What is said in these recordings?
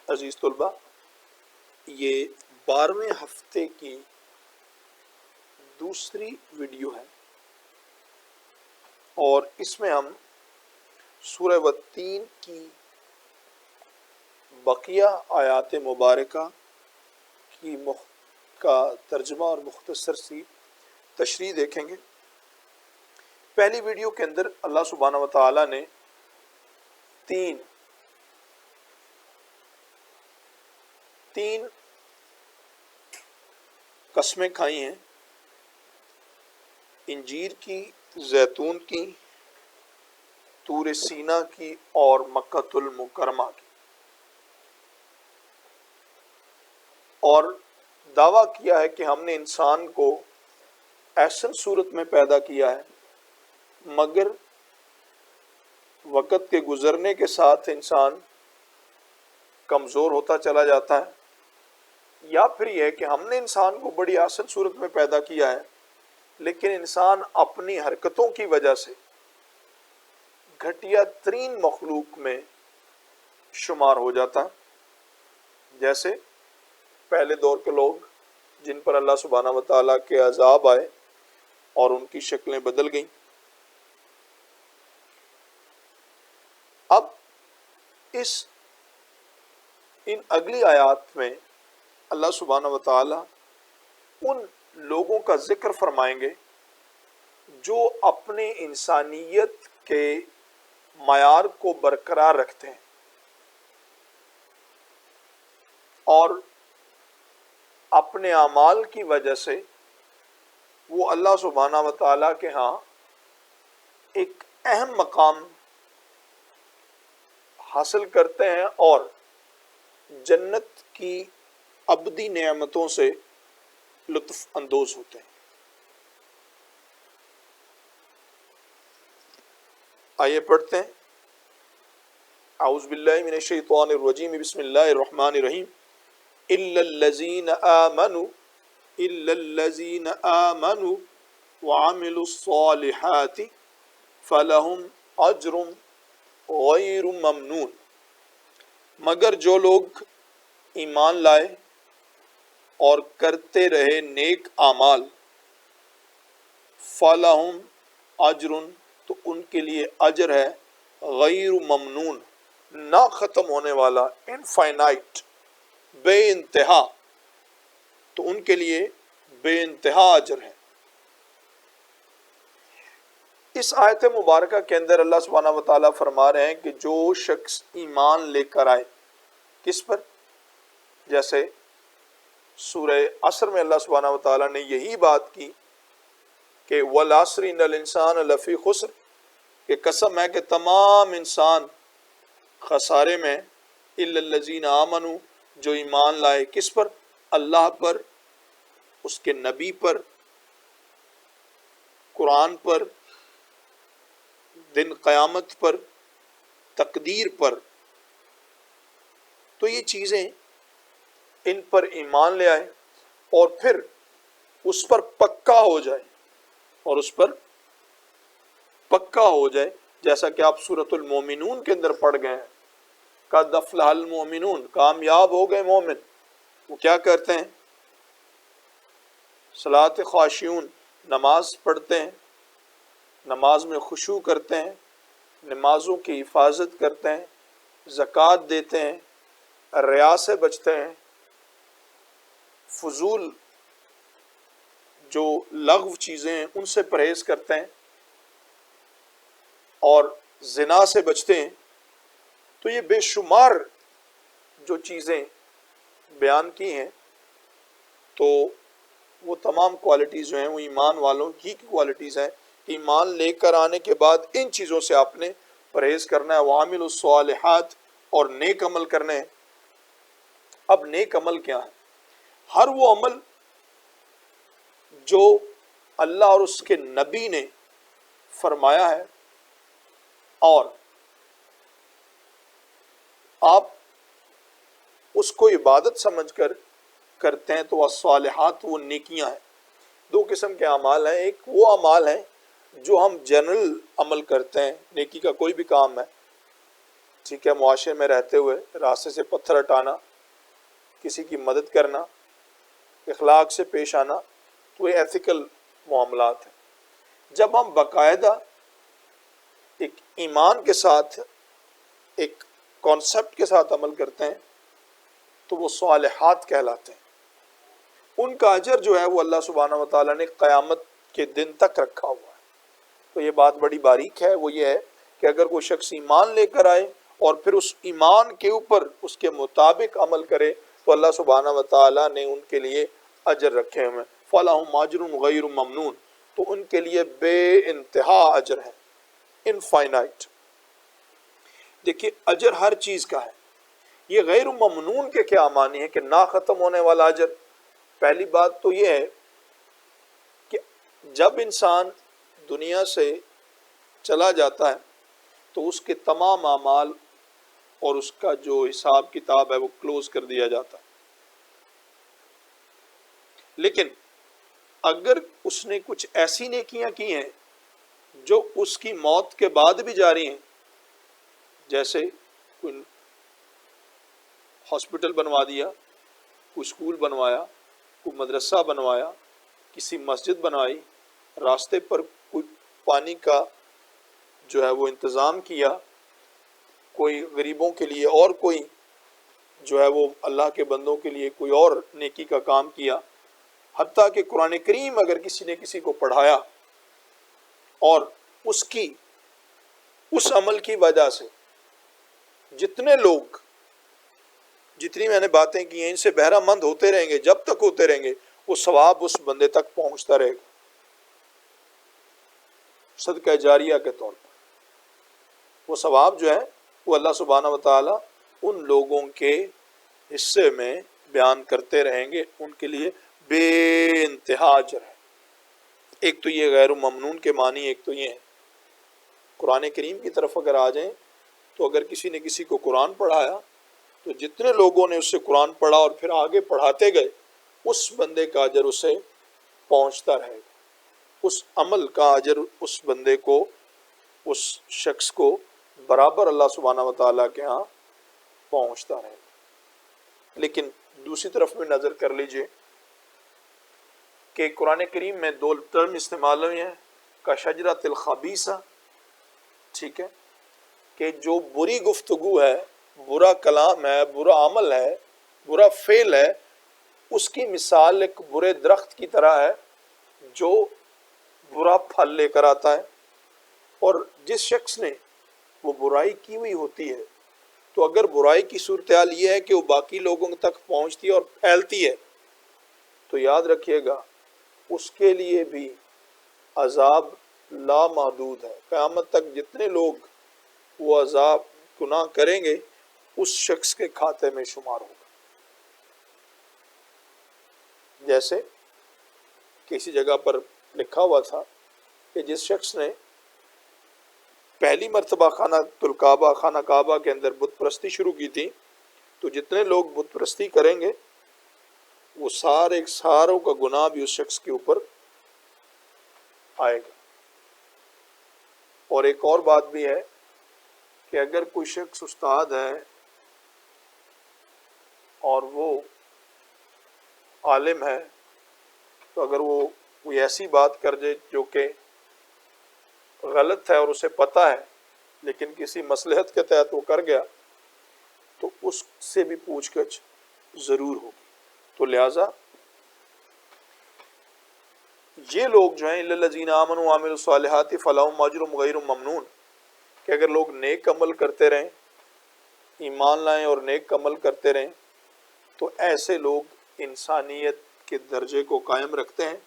عزیز طلبہ، یہ 12ویں ہفتے کی دوسری ویڈیو ہے اور اس میں ہم سورہ والتین کی بقیہ آیات مبارکہ کا ترجمہ اور مختصر سی تشریح دیکھیں گے۔ پہلی ویڈیو کے اندر اللہ سبحانہ و تعالی نے تین قسمیں کھائی ہیں، انجیر کی، زیتون کی، طور سینا کی اور مکۃ المکرمہ کی، اور دعویٰ کیا ہے کہ ہم نے انسان کو ایسن صورت میں پیدا کیا ہے، مگر وقت کے گزرنے کے ساتھ انسان کمزور ہوتا چلا جاتا ہے، یا پھر یہ کہ ہم نے انسان کو بڑی آسان صورت میں پیدا کیا ہے لیکن انسان اپنی حرکتوں کی وجہ سے گھٹیا ترین مخلوق میں شمار ہو جاتا ہے، جیسے پہلے دور کے لوگ جن پر اللہ سبحانہ و تعالیٰ کے عذاب آئے اور ان کی شکلیں بدل گئیں۔ اب ان اگلی آیات میں اللہ سبحانہ و تعالیٰ ان لوگوں کا ذکر فرمائیں گے جو اپنے انسانیت کے معیار کو برقرار رکھتے ہیں اور اپنے اعمال کی وجہ سے وہ اللہ سبحانہ و تعالیٰ کے ہاں ایک اہم مقام حاصل کرتے ہیں اور جنت کی ابدی نعمتوں سے لطف اندوز ہوتے ہیں۔ آئیے پڑھتے ہیں۔ اعوذ باللہ من الشیطان الرجیم، بسم اللہ الرحمن الرحیم۔ الا الذین آمنوا وعملوا الصالحات فلہم اجر غیر ممنون، مگر جو لوگ ایمان لائے اور کرتے رہے نیک اعمال، فلہم اجر، تو ان کے لیے اجر ہے، غیر ممنون، نہ ختم ہونے والا، انفائنائٹ، بے انتہا، تو ان کے لیے بے انتہا اجر ہے۔ اس آیت مبارکہ کے اندر اللہ سبحانہ و تعالیٰ فرما رہے ہیں کہ جو شخص ایمان لے کر آئے، کس پر؟ جیسے سورہ عصر میں اللہ سبحانہ و تعالیٰ نے یہی بات کی کہ والعصر ان الانسان لفی خسر، کہ قسم ہے کہ تمام انسان خسارے میں، الا الذین آمنوا، جو ایمان لائے، کس پر؟ اللہ پر، اس کے نبی پر، قرآن پر، دن قیامت پر، تقدیر پر۔ تو یہ چیزیں ان پر ایمان لے آئے اور پھر اس پر پکا ہو جائے، اور اس پر پکا ہو جائے، جیسا کہ آپ سورۃ المومنون کے اندر پڑھ گئے ہیں، قد افلح المومنون، کامیاب ہو گئے مومن۔ وہ کیا کرتے ہیں؟ صلاۃ خاشعون، نماز پڑھتے ہیں، نماز میں خشوع کرتے ہیں، نمازوں کی حفاظت کرتے ہیں، زکوٰۃ دیتے ہیں، ریا سے بچتے ہیں، فضول جو لغو چیزیں ہیں ان سے پرہیز کرتے ہیں، اور زنا سے بچتے ہیں۔ تو یہ بے شمار جو چیزیں بیان کی ہیں، تو وہ تمام کوالٹیز جو ہیں وہ ایمان والوں ہی کی کوالٹیز ہیں۔ ایمان لے کر آنے کے بعد ان چیزوں سے آپ نے پرہیز کرنا ہے، وعامل الصالحات، اور نیک عمل کرنے ہیں۔ اب نیک عمل کیا ہے؟ ہر وہ عمل جو اللہ اور اس کے نبی نے فرمایا ہے اور آپ اس کو عبادت سمجھ کر کرتے ہیں، تو الصالحات، وہ نیکیاں ہیں۔ دو قسم کے اعمال ہیں، ایک وہ اعمال ہیں جو ہم جنرل عمل کرتے ہیں، نیکی کا کوئی بھی کام ہے، ٹھیک ہے، معاشرے میں رہتے ہوئے راستے سے پتھر ہٹانا، کسی کی مدد کرنا، اخلاق سے پیش آنا، تو یہ ایتھیکل معاملات ہیں۔ جب ہم باقاعدہ ایک ایمان کے ساتھ، ایک کانسیپٹ کے ساتھ عمل کرتے ہیں تو وہ صالحات کہلاتے ہیں۔ ان کا اجر جو ہے وہ اللہ سبحانہ و تعالیٰ نے قیامت کے دن تک رکھا ہوا ہے۔ تو یہ بات بڑی باریک ہے، وہ یہ ہے کہ اگر کوئی شخص ایمان لے کر آئے اور پھر اس ایمان کے اوپر اس کے مطابق عمل کرے تو اللہ سبحانہ و تعالیٰ نے ان کے لیے اجر رکھے ہوئے ہیں۔ فَلَهُمْ أَجْرٌ غَيْرُ مَمْنُونَ، تو ان کے لیے بے انتہا اجر ہے، انفائنائٹ۔ دیکھیے اجر ہر چیز کا ہے، یہ غیر ممنون کے کیا معنی ہے کہ نہ ختم ہونے والا اجر؟ پہلی بات تو یہ ہے کہ جب انسان دنیا سے چلا جاتا ہے تو اس کے تمام اعمال اور اس کا جو حساب کتاب ہے وہ کلوز کر دیا جاتا ہے۔ لیکن اگر اس نے کچھ ایسی نیکیاں کی ہیں جو اس کی موت کے بعد بھی جاری ہیں، جیسے کوئی ہاسپٹل بنوا دیا، کوئی اسکول بنوایا، کوئی مدرسہ بنوایا، کسی مسجد بنائی، راستے پر کوئی پانی کا جو ہے وہ انتظام کیا، کوئی غریبوں کے لیے اور کوئی جو ہے وہ اللہ کے بندوں کے لیے کوئی اور نیکی کا کام کیا، حتیٰ کہ قرآن کریم اگر کسی نے کسی کو پڑھایا اور اس عمل کی وجہ سے جتنے لوگ، جتنی میں نے باتیں کی ہیں، ان سے بہرہ مند ہوتے رہیں گے، جب تک ہوتے رہیں گے وہ ثواب اس بندے تک پہنچتا رہے گا صدقہ جاریہ کے طور پر۔ وہ ثواب جو ہے وہ اللہ سبحانہ و تعالیٰ ان لوگوں کے حصے میں بیان کرتے رہیں گے، ان کے لیے بے انتہا اجر ہے۔ ایک تو یہ غیر ممنون کے معنی، ایک تو یہ ہے۔ قرآن کریم کی طرف اگر آ جائیں تو اگر کسی نے کسی کو قرآن پڑھایا تو جتنے لوگوں نے اس سے قرآن پڑھا اور پھر آگے پڑھاتے گئے، اس بندے کا اجر اسے پہنچتا رہے گا، اس عمل کا اجر اس بندے کو، اس شخص کو برابر اللہ سبحانہ و تعالیٰ کے ہاں پہنچتا رہے گا۔ لیکن دوسری طرف بھی نظر کر لیجئے کہ قرآن کریم میں دو ٹرم استعمال ہوئے ہیں، کا شجرۃ الخبیثہ، ٹھیک ہے، کہ جو بری گفتگو ہے، برا کلام ہے، برا عمل ہے، برا فعل ہے، اس کی مثال ایک برے درخت کی طرح ہے جو برا پھل لے کر آتا ہے۔ اور جس شخص نے وہ برائی کی ہوئی ہوتی ہے تو اگر برائی کی صورتحال یہ ہے کہ وہ باقی لوگوں تک پہنچتی ہے اور پھیلتی ہے تو یاد رکھیے گا اس کے لیے بھی عذاب لامحدود ہے۔ قیامت تک جتنے لوگ وہ عذاب گناہ کریں گے اس شخص کے کھاتے میں شمار ہوگا۔ جیسے کسی جگہ پر لکھا ہوا تھا کہ جس شخص نے پہلی مرتبہ خانہ کعبہ کے اندر بت پرستی شروع کی تھی تو جتنے لوگ بت پرستی کریں گے وہ ساروں کا گناہ بھی اس شخص کے اوپر آئے گا۔ اور ایک اور بات بھی ہے کہ اگر کوئی شخص استاد ہے اور وہ عالم ہے تو اگر وہ کوئی ایسی بات کر دے جو کہ غلط ہے اور اسے پتہ ہے لیکن کسی مصلحت کے تحت وہ کر گیا تو اس سے بھی پوچھ گچھ ضرور ہوگی۔ تو لہٰذا یہ لوگ جو ہیں اِلَّا الَّذِينَ آمَنُوا وَعَمِلُوا الصَّالِحَاتِ فَلَهُمْ أَجْرٌ غَيْرُ مَمْنُونٍ، کہ اگر لوگ نیک عمل کرتے رہیں، ایمان لائیں اور نیک عمل کرتے رہیں تو ایسے لوگ انسانیت کے درجے کو قائم رکھتے ہیں،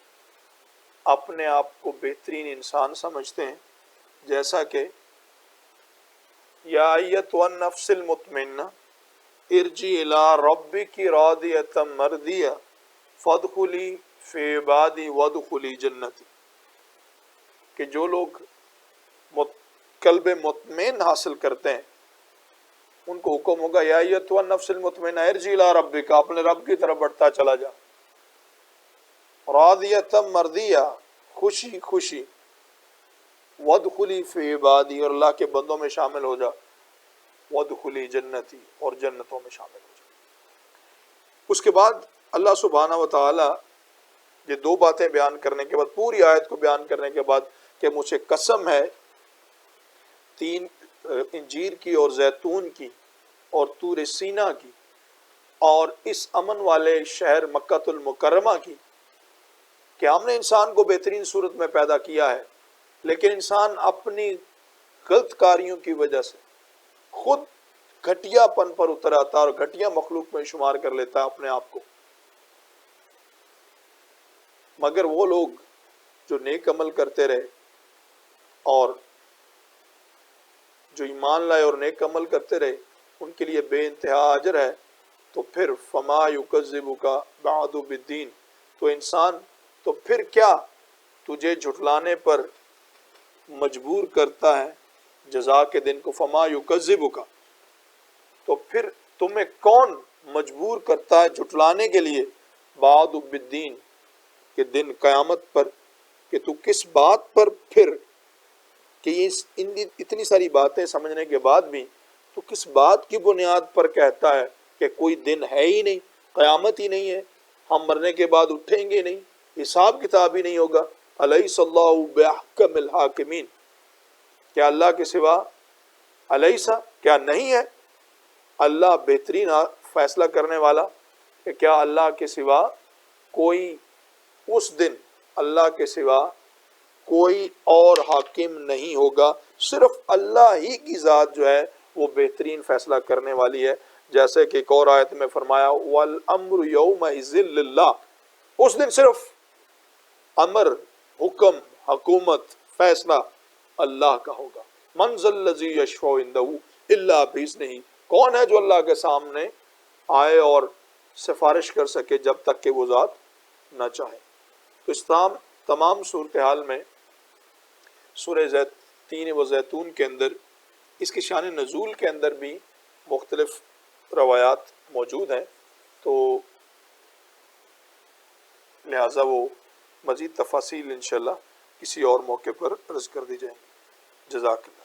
اپنے آپ کو بہترین انسان سمجھتے ہیں، جیسا کہ یا ایتھا النفس المطمئنہ ارجعی الی ربک راضیۃ مرضیہ فادخلی فی عبادی وادخلی جنتی، کہ جو لوگ قلب مطمئن حاصل کرتے ہیں ان کو حکم ہوگا یا ایتھا النفس المطمئنہ ارجعی الی ربک، اپنے رب کی طرف بڑھتا چلا جا، راضیۃ مرضیہ، خوشی خوشی، وادخلی فی عبادی، اور اللہ کے بندوں میں شامل ہو جا، وَادْخُلِي جنتی، اور جنتوں میں شامل ہو جائے۔ اس کے بعد اللہ سبحانہ و تعالی یہ دو باتیں بیان کرنے کے بعد، پوری آیت کو بیان کرنے کے بعد کہ مجھے قسم ہے تین انجیر کی اور زیتون کی اور طور سینا کی اور اس امن والے شہر مکہ المکرمہ کی، کہ ہم نے انسان کو بہترین صورت میں پیدا کیا ہے، لیکن انسان اپنی غلط کاریوں کی وجہ سے خود گھٹیا پن پر اتر آتا ہے اور گھٹیا مخلوق میں شمار کر لیتا ہے اپنے آپ کو۔ مگر وہ لوگ جو نیک عمل کرتے رہے اور جو ایمان لائے اور نیک عمل کرتے رہے، ان کے لیے بے انتہا اجر ہے۔ تو پھر فما یکذبک بعد بالدین، تو انسان تو پھر کیا تجھے جھٹلانے پر مجبور کرتا ہے جزا کے دن کو؟ فما یکذبک، تو پھر تمہیں کون مجبور کرتا ہے جھٹلانے کے لیے بعد بالدین، کہ دن قیامت پر، کہ تو کس بات پر پھر، کہ یہ اتنی ساری باتیں سمجھنے کے بعد بھی تو کس بات کی بنیاد پر کہتا ہے کہ کوئی دن ہے ہی نہیں، قیامت ہی نہیں ہے، ہم مرنے کے بعد اٹھیں گے نہیں، حساب کتاب ہی نہیں ہوگا۔ الیس اللہ بأحکم الحاکمین، کیا اللہ کے سوا، الیسا کیا نہیں ہے اللہ بہترین فیصلہ کرنے والا، کہ کیا اللہ کے سوا کوئی، اس دن اللہ کے سوا کوئی اور حاکم نہیں ہوگا، صرف اللہ ہی کی ذات جو ہے وہ بہترین فیصلہ کرنے والی ہے۔ جیسے کہ ایک اور آیت میں فرمایا وَالْأَمْرُ يَوْمَئِذٍ لِلَّهِ، اس دن صرف امر، حکم، حکومت، فیصلہ اللہ کا ہوگا۔ مَنْ ذَا الَّذِي يَشْفَعُ عِنْدَهُ إِلَّا بِإِذْنِهِ، کون ہے جو اللہ کے سامنے آئے اور سفارش کر سکے جب تک کہ وہ ذات نہ چاہے۔ تو اس تمام صورتحال میں سورہ تین و زیتون کے اندر اس کی شان نزول کے اندر بھی مختلف روایات موجود ہیں، تو لہٰذا وہ مزید تفاصیل انشاءاللہ کسی اور موقع پر عرض کر دی جائیں۔ جزاک اللہ۔